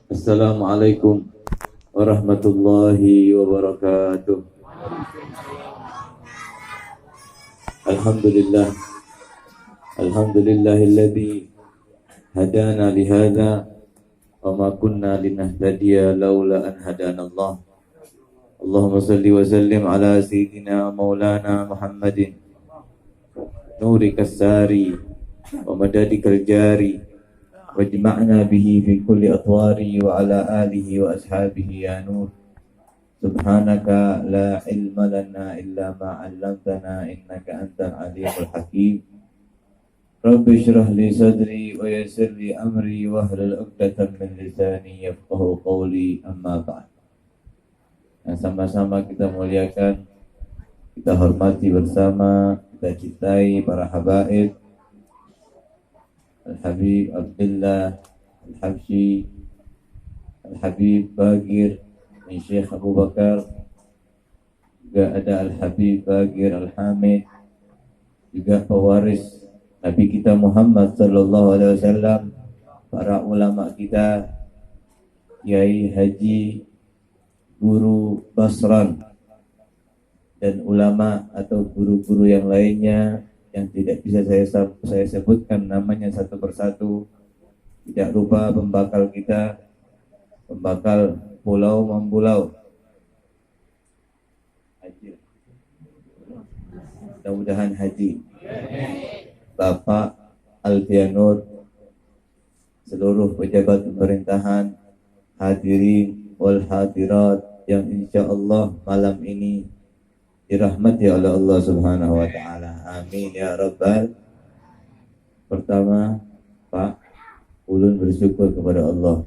Assalamualaikum warahmatullahi wabarakatuh. Alhamdulillah, alhamdulillahilladzi hadana lihadza wa ma kunna linahtadiya laula an hadanallah. Allahumma salli wa sallim ala sayyidina maulana Muhammadin nurikas sari wa madadikal jari wajma'na bihi fi kulli atwari wa ala alihi wa ashabihi ya nur. Subhanaka la ilma lana illa ma 'allamtana innaka antal alimul hakim. Rabbi shrah li sadri wa yassir li amri wahlul 'uqdatam min lisani yafqahu qawli, amma ba'd. Yang sama-sama kita muliakan, kita hormati bersama, kita cintai para habaib Al-Habib Abdullah Al-Habsyi, Al-Habib Bagir bin Syekh Abu Bakar, juga ada Al-Habib Bagir Al-Hamid, juga pewaris Nabi kita Muhammad sallallahu alaihi wasallam, para ulama kita, Kiai Haji Guru Basran, dan ulama atau guru-guru yang lainnya yang tidak bisa saya sebutkan namanya satu persatu. Tidak lupa pembakal kita, pembakal Pulau Mambulau, haji, mudah-mudahan haji, Bapak Alfianur, seluruh pejabat pemerintahan, hadirin wal hadirat yang insya Allah malam ini dirahmati oleh Allah Subhanahu wa ta'ala. Amin ya rabbal. Pertama, Pak, ulun bersyukur kepada Allah.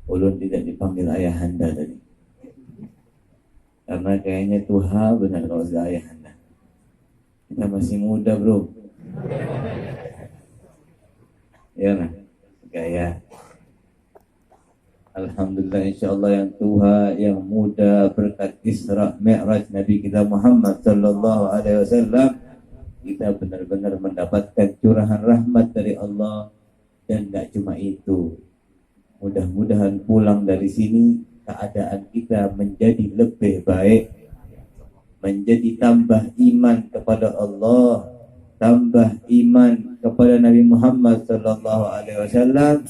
Ulun tidak dipanggil ayahanda tadi, karena kayaknya Tuhan benar kalau sudah ayahanda. Kita masih muda, bro. Ya nah, gaya. Alhamdulillah, insyaallah yang tua, yang muda, berkat Isra Mi'raj Nabi kita Muhammad sallallahu alaihi wasallam, kita benar-benar mendapatkan curahan rahmat dari Allah. Dan tidak cuma itu, mudah-mudahan pulang dari sini keadaan kita menjadi lebih baik, menjadi tambah iman kepada Allah, tambah iman kepada Nabi Muhammad sallallahu alaihi wasallam,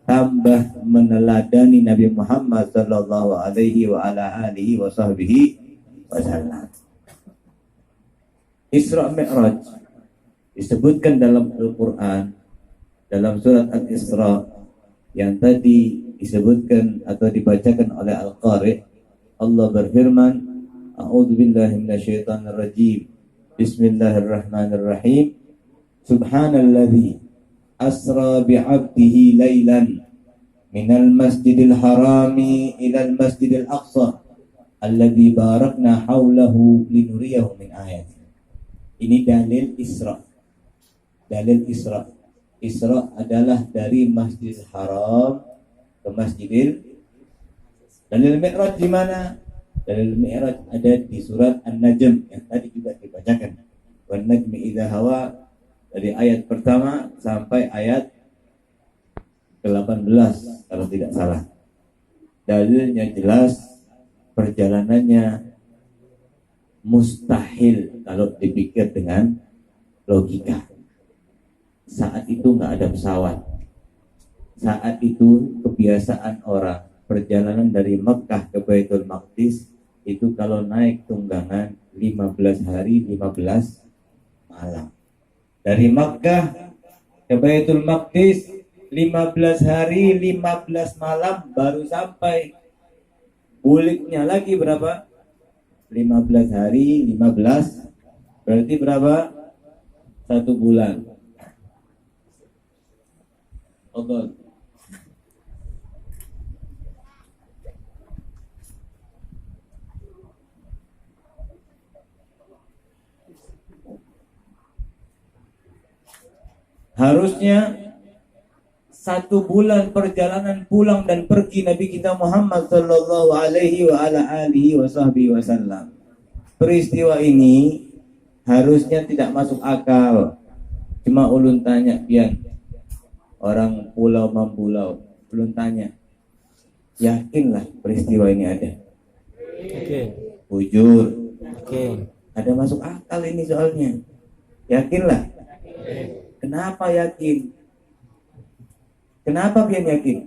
tambah meneladani Nabi Muhammad sallallahu alaihi wa ala alihi wa sahbihi wasallam. Isra Mi'raj disebutkan dalam Al-Quran, dalam surat Al-Isra yang tadi disebutkan atau dibacakan oleh Al-Qari. Allah berfirman, A'udzubillahi minasyaitonir rajim. Bismillahirrahmanirrahim. Subhanalladzi asra bi'abdihi laylan minal masjidil harami ilal masjidil aqsa alladzi barakna haulahu linuriyahu min ayatina. Ini dalil Isra. Dalil Isra. Isra adalah dari Masjidil Haram ke Masjidil. Dalil Mi'raj di mana? Dalil Mi'raj ada di surat An-Najm yang tadi juga dibacakan. Wan najmi idza hawa, dari ayat pertama sampai ayat ke-18 kalau tidak salah. Dalilnya jelas, perjalanannya mustahil kalau dipikir dengan logika. Saat itu nggak ada pesawat. Saat itu kebiasaan orang perjalanan dari Mekah ke Baitul Maqdis itu kalau naik tunggangan 15 hari 15 malam. Dari Makkah ke Baitul Maqdis 15 hari 15 malam baru sampai. Buliknya lagi berapa? 15 hari 15 berarti berapa? 1 bulan. Allah. Harusnya 1 bulan perjalanan pulang dan pergi Nabi kita Muhammad sallallahu alaihi wa ala alihi wasallam. Peristiwa ini harusnya tidak masuk akal. Cuma ulun tanya pian orang Pulau Mambulau, ulun tanya, Yakinlah peristiwa ini ada. Oke. Bujur. Oke. Ada masuk akal ini soalnya. Yakinlah. Kenapa yakin? Kenapa pian yakin?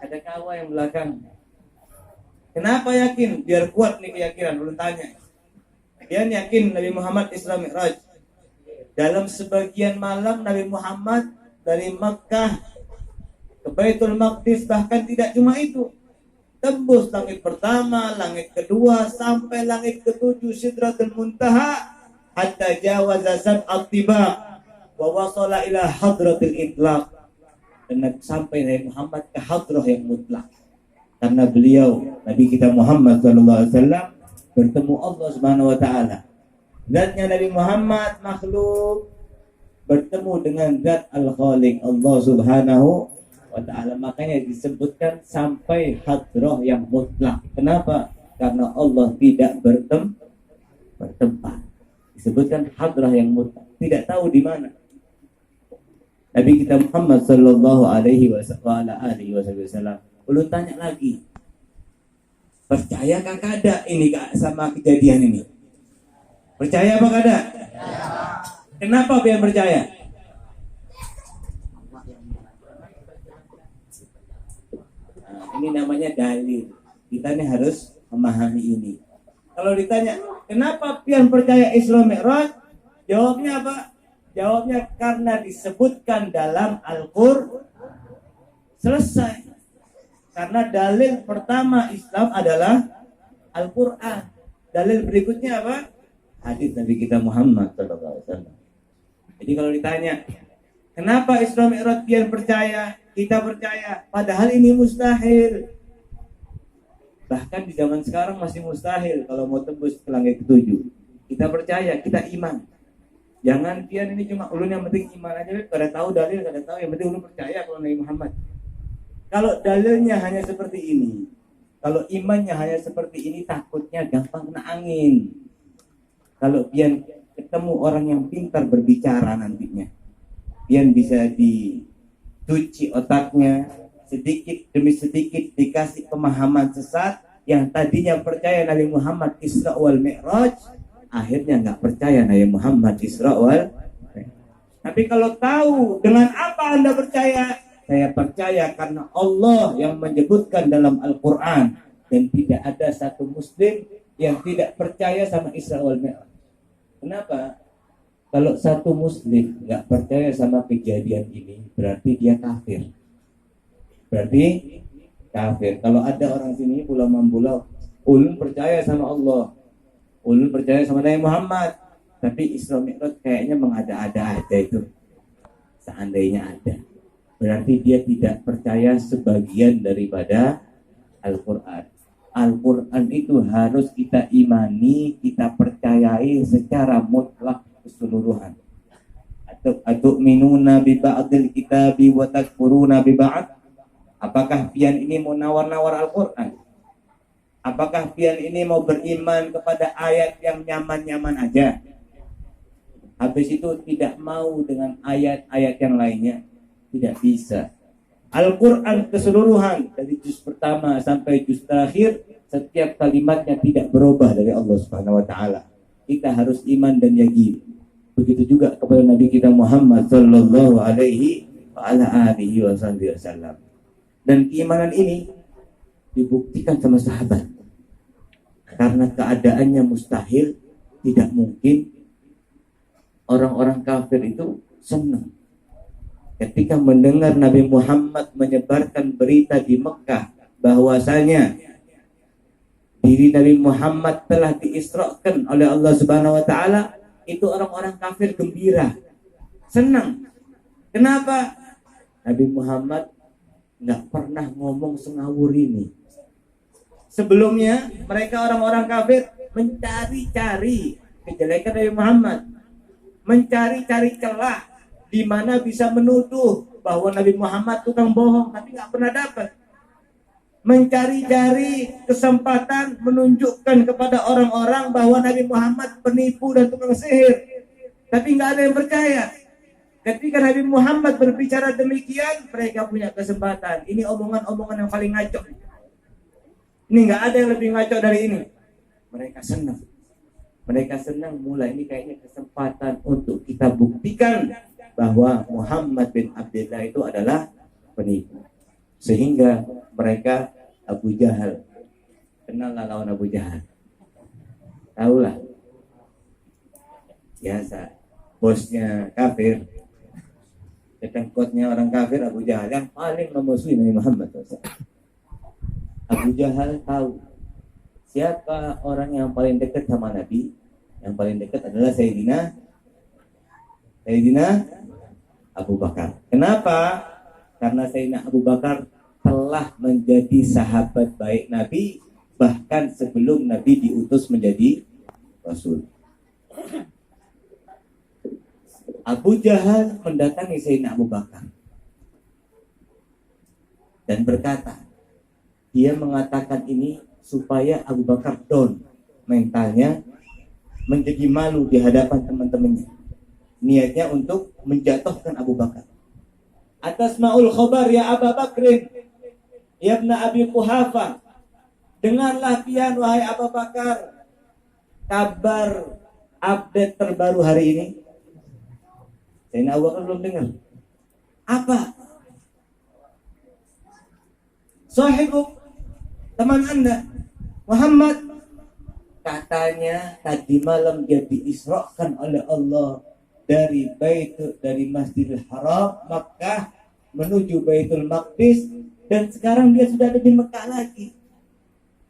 Ada kawan yang belakang. Kenapa yakin? Biar kuat nih keyakinan. Belum tanya. Pian yakin Nabi Muhammad Isra Mi'raj. Dalam sebagian malam Nabi Muhammad dari Makkah ke Baitul Maqdis, bahkan tidak cuma itu, tembus langit pertama, langit kedua, sampai langit ketujuh Sidratul Muntaha, hatta jawaza sab'at tibaq wa wasala ila hadratil itlaq, dan sampai Nabi Muhammad ke hadrah yang mutlak, karena beliau Nabi kita Muhammad sallallahu alaihi wasallam bertemu Allah Subhanahu wa taala. Zatnya Nabi Muhammad makhluk bertemu dengan zat Al-Khaliq Allah Subhanahu wa ta'ala. Makanya disebutkan sampai hadrah yang mutlak. Kenapa? Karena Allah tidak bertempat. Disebutkan hadrah yang mutlak. Tidak tahu di mana. Nabi kita Muhammad sallallahu alaihi wasallam. Ulun tanya lagi. Percaya kakak ada ini sama kejadian ini? Percaya apa kada? Kenapa biar percaya? Nah, ini namanya dalil. Kita ini harus memahami ini. Kalau ditanya, kenapa pian percaya Isra Mi'raj? Jawabnya apa? Jawabnya karena disebutkan dalam Al-Qur'an. Selesai. Karena dalil pertama Islam adalah Al-Qur'an. Dalil berikutnya apa? Hadis Nabi kita Muhammad sallallahu alaihi wasallam. Jadi kalau ditanya, kenapa Isra Mi'raj pian percaya? Kita percaya, padahal ini mustahil. Bahkan di zaman sekarang masih mustahil kalau mau tembus ke langit ketujuh. Kita percaya, kita iman. Jangan pian ini cuma ulun yang penting iman aja, kada tahu dalil, kada tahu, yang penting ulun percaya kalau Nabi Muhammad. Kalau dalilnya hanya seperti ini, kalau imannya hanya seperti ini, takutnya gampang kena angin. Kalau pian ketemu orang yang pintar berbicara nantinya, pian bisa dicuci otaknya, sedikit demi sedikit dikasih pemahaman sesat. Yang tadinya percaya Nabi Muhammad Isra wal Mi'raj, akhirnya nggak percaya Nabi Muhammad Isra wal Mi'raj. Tapi kalau tahu dengan apa Anda percaya, saya percaya karena Allah yang menyebutkan dalam Al-Quran, dan tidak ada satu muslim yang tidak percaya sama Isra wal Mi'raj. Kenapa? Kalau satu muslim nggak percaya sama kejadian ini, berarti dia kafir. Berarti kafir. Kalau ada orang sini pulau mempulau, ulun percaya sama Allah, ulun percaya sama Nabi Muhammad, tapi Isra Mi'raj kayaknya mengada-ada aja itu. Seandainya ada, berarti dia tidak percaya sebagian daripada Al-Quran. Al-Quran itu harus kita imani, kita percayai secara mutlak keseluruhan. Atau minuna bi ba'dil kitabi wa takfuruna bi ba'd. Apakah pian ini mau nawar-nawar Al-Quran? Apakah pian ini mau beriman kepada ayat yang nyaman-nyaman aja? Habis itu tidak mau dengan ayat-ayat yang lainnya? Tidak bisa. Al-Quran keseluruhan dari juz pertama sampai juz terakhir, setiap kalimatnya tidak berubah dari Allah Subhanahu wa taala. Kita harus iman dan yakin. Begitu juga kepada Nabi kita Muhammad sallallahu alaihi wa ala alihi wasallam. Dan keimanan ini dibuktikan sama sahabat. Karena keadaannya mustahil, tidak mungkin orang-orang kafir itu senang ketika mendengar Nabi Muhammad menyebarkan berita di Mekah bahwasanya diri Nabi Muhammad telah diisrakan oleh Allah Subhanahu wa taala, itu orang-orang kafir gembira, senang. Kenapa? Nabi Muhammad nggak pernah ngomong sengawur ini. Sebelumnya mereka orang-orang kafir mencari-cari kejelekan Nabi Muhammad, mencari-cari celah di mana bisa menuduh bahwa Nabi Muhammad tukang bohong, tapi nggak pernah dapat. Mencari-cari kesempatan menunjukkan kepada orang-orang bahwa Nabi Muhammad penipu dan tukang sihir, tapi nggak ada yang percaya. Ketika Nabi Muhammad berbicara demikian, mereka punya kesempatan. Ini omongan-omongan yang paling ngaco. Ini nggak ada yang lebih ngaco dari ini. Mereka senang. Mereka senang mulai ini kayaknya kesempatan untuk kita buktikan bahwa Muhammad bin Abdullah itu adalah penipu. Sehingga mereka Abu Jahal. Kenallah lawan Abu Jahal. Tahulah. Biasa. Bosnya kafir. Ketengkotnya orang kafir Abu Jahal yang paling memusuhi Nabi Muhammad SAW. Abu Jahal tahu siapa orang yang paling dekat sama Nabi. Yang paling dekat adalah Sayyidina Abu Bakar. Kenapa? Karena Sayyidina Abu Bakar telah menjadi sahabat baik Nabi bahkan sebelum Nabi diutus menjadi Rasul. Abu Jahal mendatangi Sayyidina Abu Bakar dan berkata, dia mengatakan ini supaya Abu Bakar down mentalnya, menjadi malu di hadapan teman-temannya. Niatnya untuk menjatuhkan Abu Bakar. Atas ma'ul khobar ya Abu Bakrin, ya Ibn Abi Quhafa, dengarlah pian wahai Abu Bakar, kabar update terbaru hari ini. Sayyidina Abu Bakar belum dengar. Apa? Sahibuk, teman anda Muhammad, katanya tadi malam dia diisrakan oleh Allah dari Masjidil Haram Makkah menuju Baitul Maqdis, dan sekarang dia sudah ada di Mekah lagi.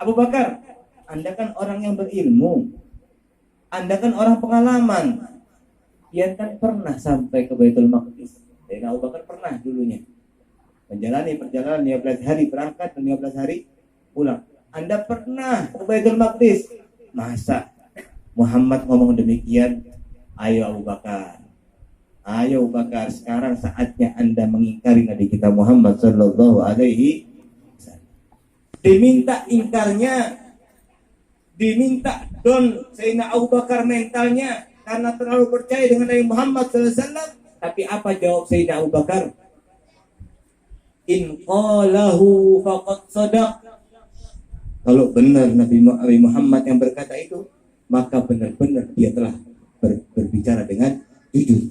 Abu Bakar, anda kan orang yang berilmu, anda kan orang pengalaman, dia kan pernah sampai ke Baitul Maqdis. Dan Abu Bakar pernah dulunya menjalani perjalanan 15 hari berangkat dan 15 hari pulang. Anda pernah ke Baitul Maqdis. Masa Muhammad ngomong demikian? Ayo Abu Bakar, ayo Abu Bakar, sekarang saatnya Anda mengingkari Nabi kita Muhammad sallallahu alaihi wasallam. Diminta ingkarnya, diminta don Sayyidina Abu Bakar mentalnya karena terlalu percaya dengan Nabi Muhammad sallallahu alaihi wasallam. Tapi apa jawab Sayyidina Abu Bakar? In qalahu faqad sadaq. Kalau benar Nabi Muhammad yang berkata itu, maka benar-benar dia telah berbicara dengan jujur.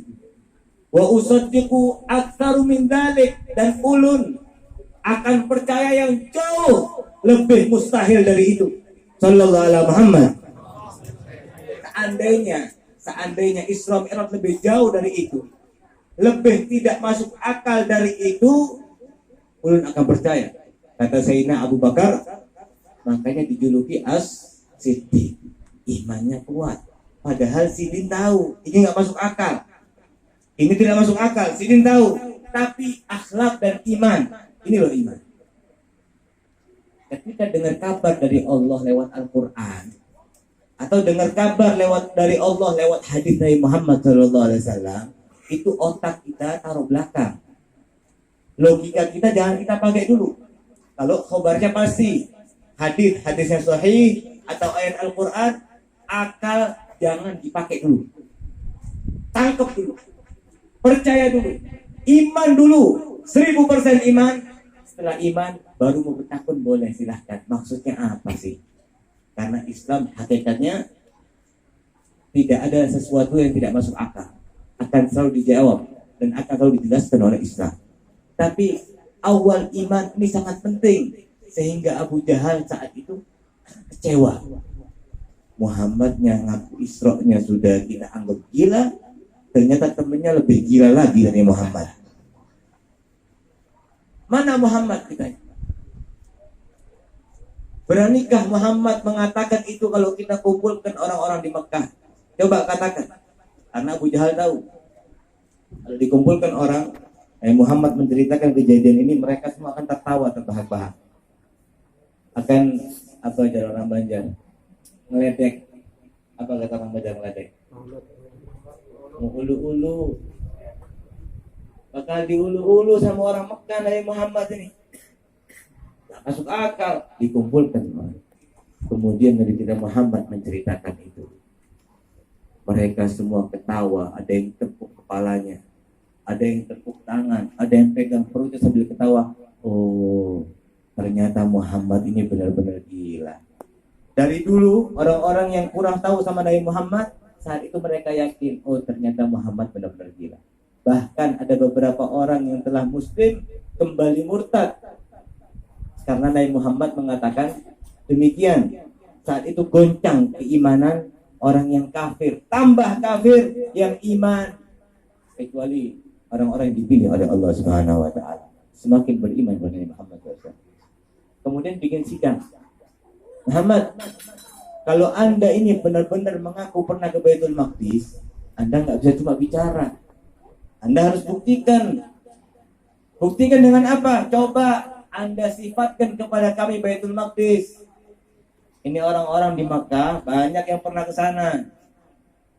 Wa usaddiqu aktsaru min dzalik, dan ulun akan percaya yang jauh lebih mustahil dari itu. Sallallahu alaihi Muhammad. Seandainya Isra Mi'raj lebih jauh dari itu, lebih tidak masuk akal dari itu, ulun akan percaya. Kata Sayyidina Abu Bakar, makanya dijuluki As-Siddiq, imannya kuat. Padahal Sidin tahu ini nggak masuk akal, ini tidak masuk akal. Sidin tahu, tapi akhlak dan iman, ini loh iman. Ketika dengar kabar dari Allah lewat Al-Quran, atau dengar kabar dari Allah lewat hadis Nabi Muhammad SAW, itu otak kita taruh belakang. Logika kita jangan kita pakai dulu. Kalau khobarnya pasti, hadisnya sahih atau ayat Al-Quran, akal jangan dipakai dulu. Tangkap dulu, percaya dulu, iman dulu, 1000% iman. Setelah iman baru mau bertakun boleh, silahkan. Maksudnya apa sih? Karena Islam hakikatnya tidak ada sesuatu yang tidak masuk akal, akan selalu dijawab dan akan selalu dijelaskan oleh Islam. Tapi awal iman ini sangat penting, sehingga Abu Jahal saat itu kecewa. Muhammadnya ngaku Isra-nya sudah kita anggap gila, ternyata temannya lebih gila lagi dari Muhammad. Mana Muhammad kita? Beranikah Muhammad mengatakan itu kalau kita kumpulkan orang-orang di Mekah? Coba katakan. Karena Abu Jahal tahu, kalau dikumpulkan orang, Muhammad menceritakan kejadian ini, mereka semua akan tertawa terbahak-bahak. Akan apa aja orang Banjar? Ngeledek. Apa kata orang Banjar ngeledek? Ulu-ulu. Bakal diulu-ulu sama orang Mekah dari Muhammad ini. Gak masuk akal. Dikumpulkan. Kemudian Nabi kita Muhammad menceritakan itu. Mereka semua ketawa, ada yang tepuk kepalanya. ada yang tepuk tangan, ada yang pegang perutnya sambil ketawa. Oh, ternyata Muhammad ini benar-benar gila. Dari dulu orang-orang yang kurang tahu sama Nabi Muhammad, saat itu mereka yakin, oh ternyata Muhammad benar-benar gila. Bahkan ada beberapa orang yang telah muslim kembali murtad karena Nabi Muhammad mengatakan demikian. Saat itu goncang keimanan orang yang kafir, tambah kafir yang iman, kecuali orang-orang yang dipilih oleh Allah Subhanahu wa taala semakin beriman kepada Nabi Muhammad SAW. Kemudian bikin sidang. Muhammad, kalau Anda ini benar-benar mengaku pernah ke Baitul Maqdis, Anda nggak bisa cuma bicara. Anda harus buktikan. Buktikan dengan apa? Coba Anda sifatkan kepada kami Baitul Maqdis. Ini orang-orang di Makkah banyak yang pernah ke sana.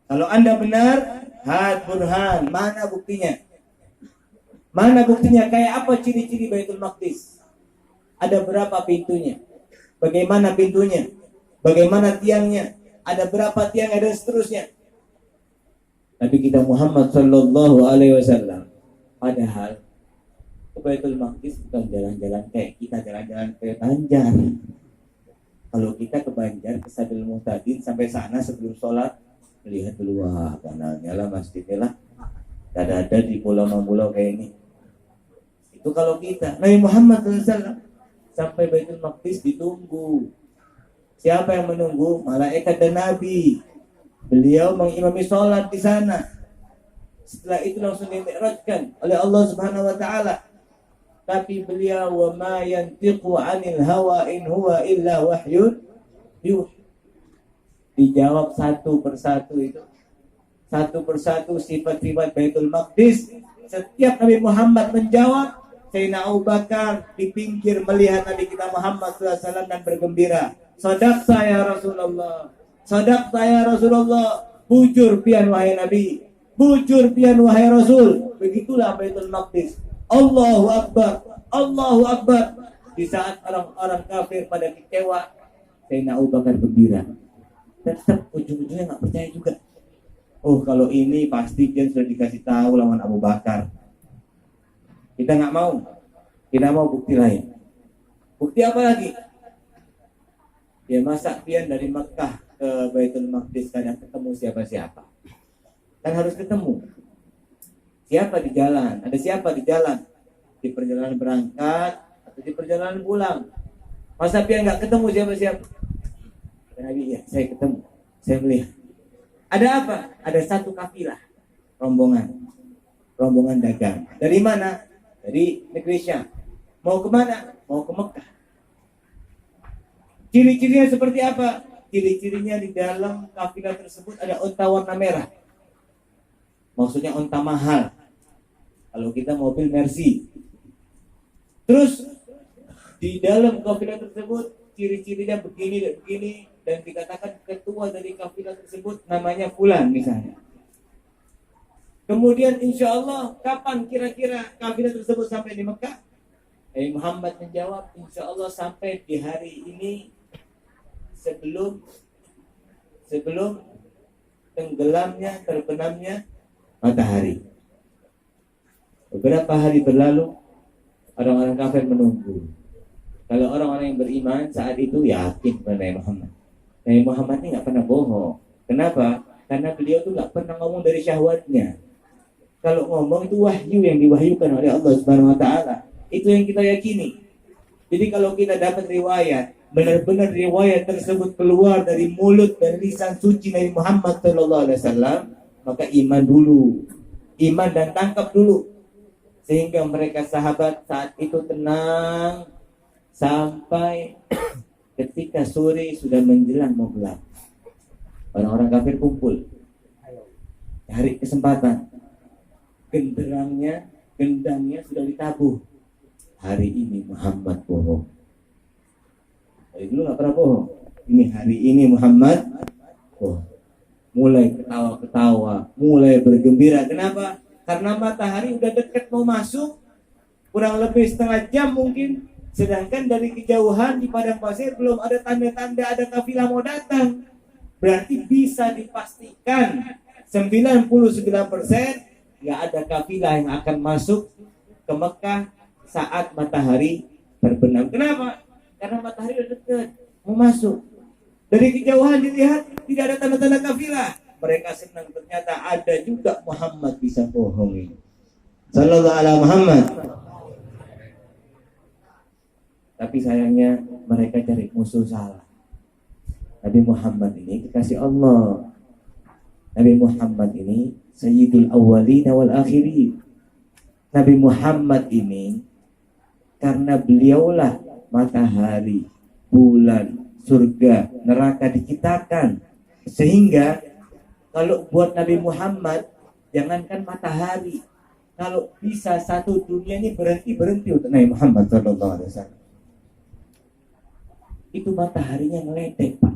Kalau Anda benar, had burhan, mana buktinya? Mana buktinya? Kayak apa ciri-ciri Baitul Maqdis? Ada berapa pintunya? Bagaimana pintunya? Bagaimana tiangnya? Ada berapa tiang dan seterusnya? Nabi kita Muhammad sallallahu alaihi wasallam padahal ke Baitul Maqdis bukan jalan-jalan kayak kita jalan-jalan ke Banjar. Kalau kita ke Banjar, ke Sabil Muhtadin, sampai sana sebelum sholat, melihat dulu, wah kanalnya lah, masjidnya lah, ada di pulau-pulau kayak ini. Itu kalau kita. Nabi Muhammad SAW sampai Baitul Maqdis ditunggu. Siapa yang menunggu? Malaikat dan Nabi. Beliau mengimami sholat di sana. Setelah itu langsung dimi'rajkan oleh Allah Subhanahu wa taala. Tapi beliau wa ma yantiqu 'anil hawa in huwa illa wahyun yuh. Dijawab satu persatu itu. Satu persatu sifat-sifat Baitul Maqdis. Setiap Nabi Muhammad menjawab, Sayyidina Abu Bakar di pinggir melihat Nabi kita Muhammad SAW dan bergembira. Sadaqta ya Rasulullah. Sadaqta ya Rasulullah. Bujur pian wahai Nabi. Bujur pian wahai Rasul. Begitulah Baitul Maqdis. Allahu Akbar, Allahu Akbar. Di saat orang-orang kafir pada kecewa, Sayyidina Abu Bakar gembira. Tetap ujung-ujungnya nggak percaya juga. Oh kalau ini pasti dia sudah dikasih tahu lawan Abu Bakar. Kita nggak mau. Kita mau bukti lain. Bukti apa lagi? Ya masa pian dari Mekah ke Baitul Maqdis kadang ketemu siapa-siapa. Kan harus ketemu. Siapa di jalan? Ada siapa di jalan? Di perjalanan berangkat atau di perjalanan pulang? Masa pian nggak ketemu siapa-siapa? Nabi, ya saya ketemu. Saya melihat. Ada apa? Ada satu kafilah rombongan. Rombongan dagang. Dari mana? Dari negeri Syam. Mau kemana? Mau ke Mekah. Ciri-cirinya seperti apa? Ciri-cirinya di dalam kafilah tersebut ada unta warna merah. Maksudnya unta mahal. Kalau kita mobil Mercy. Terus di dalam kafilah tersebut ciri-cirinya begini dan begini, dan dikatakan ketua dari kafilah tersebut namanya Fulan misalnya. Kemudian insya Allah kapan kira-kira kafilah tersebut sampai di Mekah? Muhammad menjawab, insya Allah sampai di hari ini sebelum tenggelamnya, terbenamnya matahari. Beberapa hari berlalu, orang-orang kafir menunggu. Kalau orang-orang yang beriman saat itu yakin kepada Nabi Muhammad. Nabi Muhammad ini nggak pernah bohong. Kenapa? Karena beliau tuh nggak pernah ngomong dari syahwatnya. Kalau ngomong itu wahyu yang diwahyukan oleh Allah Subhanahu Wa Taala. Itu yang kita yakini. Jadi kalau kita dapat riwayat, benar-benar riwayat tersebut keluar dari mulut dan lisan suci Nabi Muhammad SAW, maka iman dulu, iman dan tangkap dulu. Sehingga mereka sahabat saat itu tenang sampai ketika sore sudah menjelang mau gelap. Orang-orang kafir kumpul, cari kesempatan. Gendangnya sudah ditabuh. Hari ini Muhammad bohong. Dari dulu nggak pernah bohong. Ini hari ini Muhammad bohong. Mulai ketawa-ketawa, mulai bergembira. Kenapa? Karena matahari udah dekat mau masuk, kurang lebih setengah jam mungkin. Sedangkan dari kejauhan di padang pasir belum ada tanda-tanda ada kafilah mau datang. Berarti bisa dipastikan 99% nggak ada kafilah yang akan masuk ke Mekah saat matahari terbenam. Kenapa? Karena matahari udah dekat mau masuk. Dari kejauhan dilihat tidak ada tanda-tanda kafilah. Mereka senang, ternyata ada juga Muhammad bisa bohong ini. Sallallahu alaihi Muhammad. Tapi sayangnya mereka cari musuh salah. Nabi Muhammad ini dikasih Allah. Nabi Muhammad ini Sayyidul Awwalin wal Akhirin. Nabi Muhammad ini karena beliaulah matahari, bulan, surga, neraka diciptakan. Sehingga kalau buat Nabi Muhammad, jangankan matahari, kalau bisa satu dunia ini berhenti untuk Nabi Muhammad SAW. Itu mataharinya ngeledek, Pak.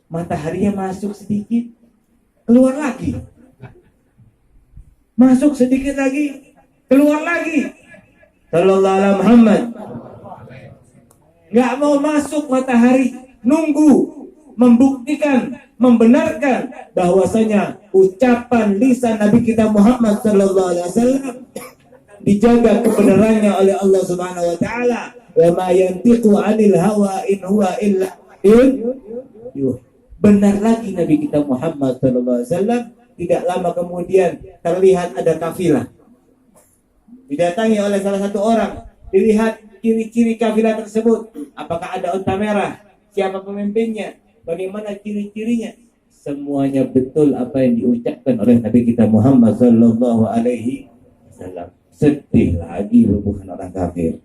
Mataharinya masuk sedikit, keluar lagi. Masuk sedikit lagi, keluar lagi. Sallallahu alaihi Muhammad. Nggak mau masuk matahari, nunggu, membuktikan, membenarkan bahwasanya ucapan lisan Nabi kita Muhammad sallallahu alaihi wasallam dijaga kebenarannya oleh Allah Subhanahu wa taala. Wa ma yantiqu 'anil hawa in huwa illa yuh. Benar lagi Nabi kita Muhammad sallallahu alaihi wasallam. Tidak lama kemudian terlihat ada kafilah didatangi oleh salah satu orang. Dilihat ciri-ciri kafilah tersebut. Apakah ada unta merah? Siapa pemimpinnya? Bagaimana ciri-cirinya? Semuanya betul apa yang diucapkan oleh Nabi kita Muhammad sallallahu alaihi wasallam. Sedih lagi bukan orang kafir.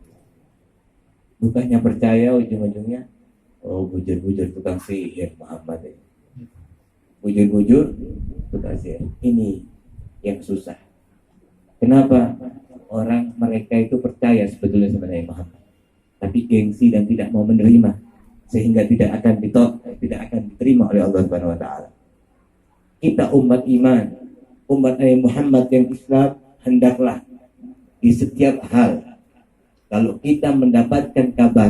Bukannya percaya, ujung-ujungnya bujur-bujur tukang sihir Muhammad ini. Bujur-bujur tukang sihir. Ini yang susah. Kenapa? Orang mereka itu percaya sebetulnya sebenarnya Muhammad, tapi gengsi dan tidak mau menerima, sehingga tidak akan diterima oleh Allah Subhanahu wa taala. Kita umat iman, umat Nabi Muhammad yang Islam, hendaklah di setiap hal kalau kita mendapatkan kabar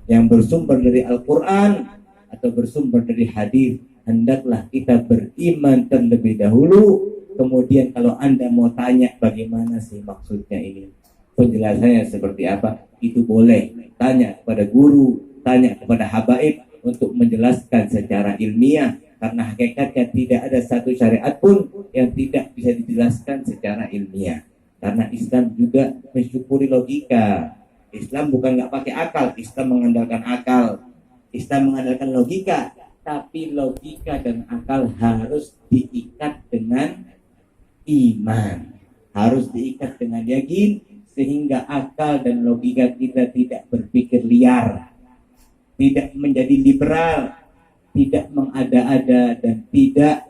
yang bersumber dari Al-Quran atau bersumber dari hadis, hendaklah kita beriman terlebih dahulu. Kemudian kalau Anda mau tanya bagaimana sih maksudnya ini, penjelasannya seperti apa, itu boleh tanya kepada guru, tanya kepada habaib untuk menjelaskan secara ilmiah, karena hakikatnya tidak ada satu syariat pun yang tidak bisa dijelaskan secara ilmiah. Karena Islam juga mensyukuri logika. Islam bukan nggak pakai akal, Islam mengandalkan akal, Islam mengandalkan logika, tapi logika dan akal harus diikat dengan iman, harus diikat dengan yakin, sehingga akal dan logika kita tidak berpikir liar, tidak menjadi liberal, tidak mengada-ada, dan tidak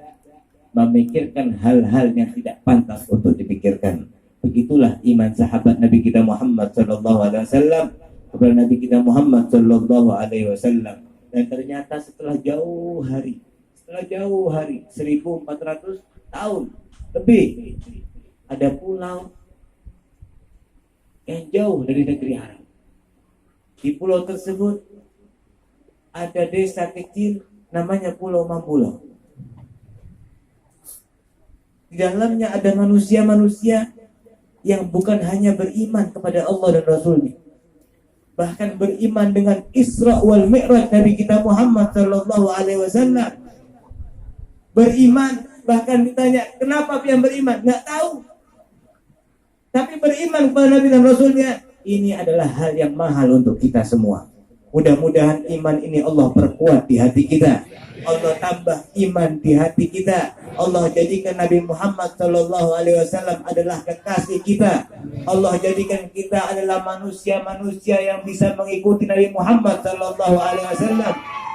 memikirkan hal-hal yang tidak pantas untuk dipikirkan. Begitulah iman sahabat Nabi kita Muhammad sallallahu alaihi wasallam kepada Nabi kita Muhammad sallallahu alaihi wasallam. Dan ternyata setelah jauh hari 1400 tahun lebih, ada pulau yang jauh dari negeri Arab. Di pulau tersebut ada desa kecil namanya Pulau Mampulau. Di dalamnya ada manusia-manusia yang bukan hanya beriman kepada Allah dan Rasulnya, bahkan beriman dengan Isra wal Mi'raj Nabi kita Muhammad sallallahu alaihi wasallam. Beriman, bahkan ditanya kenapa yang beriman, nggak tahu, tapi beriman kepada Nabi dan Rasulnya. Ini adalah hal yang mahal untuk kita semua. Mudah-mudahan iman ini Allah perkuat di hati kita, Allah tambah iman di hati kita. Allah jadikan Nabi Muhammad sallallahu alaihi wasallam adalah kekasih kita. Allah jadikan kita adalah manusia-manusia yang bisa mengikuti Nabi Muhammad sallallahu alaihi wasallam,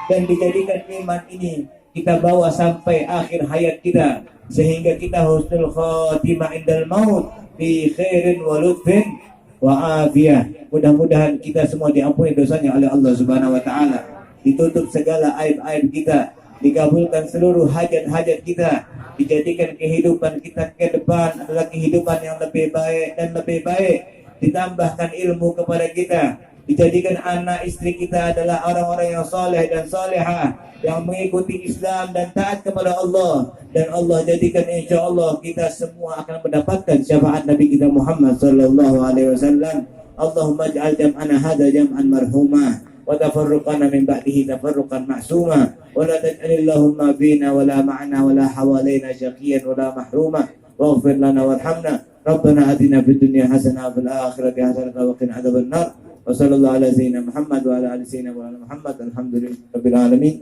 dan dijadikan iman ini kita bawa sampai akhir hayat kita, sehingga kita husnul khatimah indal maut fi khairin wa lutfin wa afiyah. Mudah-mudahan kita semua diampuni dosanya oleh Allah Subhanahu wa taala, ditutup segala aib-aib kita, dikabulkan seluruh hajat-hajat kita, dijadikan kehidupan kita ke depan adalah kehidupan yang lebih baik dan lebih baik, ditambahkan ilmu kepada kita, Dijadikan anak istri kita adalah orang-orang yang soleh dan solehah, yang mengikuti Islam dan taat kepada Allah. Dan Allah jadikan insya Allah kita semua akan mendapatkan syafaat Nabi kita Muhammad sallallahu alaihi wasallam. Allahumma ij'al jam'ana hadza jam'an marhuma wa tafarruqana min ba'dihi tafarruqan ma'suma wa la taj'alillahumma bina wa la ma'na wa la hawalaina syaqiyan wa la mahruma waghfir lana warhamna rabbana atina fid dunya hasanah wa fil akhirati hasanah wa qina adzabannar wa sallallahu ala sayyidina Muhammad wa ala ali sayyidina Muhammad alhamdulillahirabbil alamin.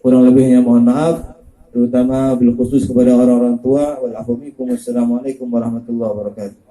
Kurang lebihnya mohon maaf, terutama bil khusus kepada orang-orang tua. Wal afu minkum. Wassalamualaikum warahmatullahi wabarakatuh.